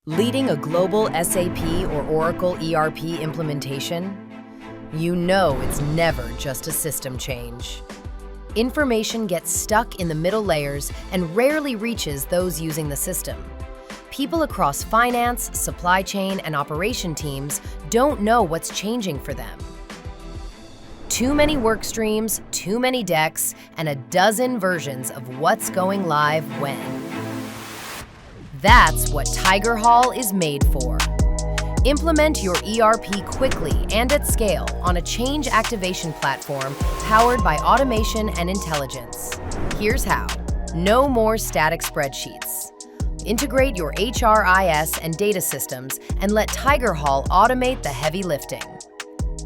Leading a global SAP or Oracle ERP implementation? You know it's never just a system change. Information gets stuck in the middle layers and rarely reaches those using the system. People across finance, supply chain, and operation teams don't know what's changing for them. Too many work streams, too many decks, and a dozen versions of what's going live when. That's what Tigerhall is made for. Implement your ERP quickly and at scale on a change activation platform powered by automation and intelligence. Here's how. No more static spreadsheets. Integrate your HRIS and data systems and let Tigerhall automate the heavy lifting.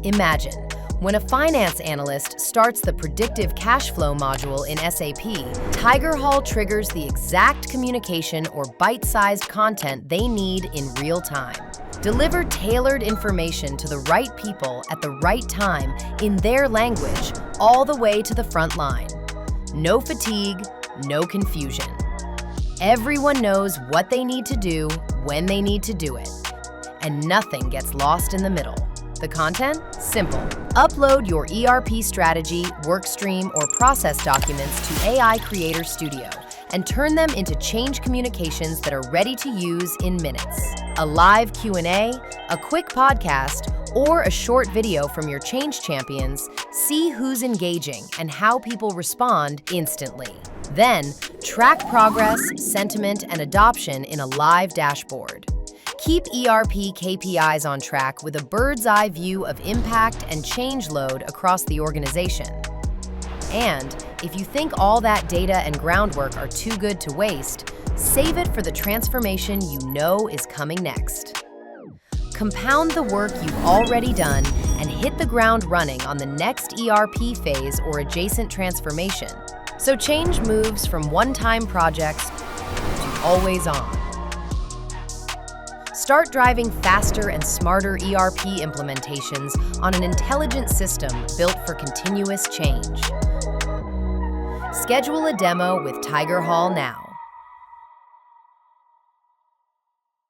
Imagine, when a finance analyst starts the predictive cash flow module in SAP, Tigerhall triggers the exact communication or bite-sized content they need in real time. Deliver tailored information to the right people at the right time in their language, all the way to the front line. No fatigue, no confusion. Everyone knows what they need to do when they need to do it, and nothing gets lost in the middle. The content? Simple. Upload your ERP strategy, workstream, or process documents to AI Creator Studio and turn them into change communications that are ready to use in minutes. A live Q&A, a quick podcast, or a short video from your change champions, see who's engaging and how people respond instantly. Then, track progress, sentiment, and adoption in a live dashboard. Keep ERP KPIs on track with a bird's-eye view of impact and change load across the organization. And if you think all that data and groundwork are too good to waste, save it for the transformation you know is coming next. Compound the work you've already done and hit the ground running on the next ERP phase or adjacent transformation. So change moves from one-time projects to always on. Start driving faster and smarter ERP implementations on an intelligent system built for continuous change. Schedule a demo with Tigerhall now.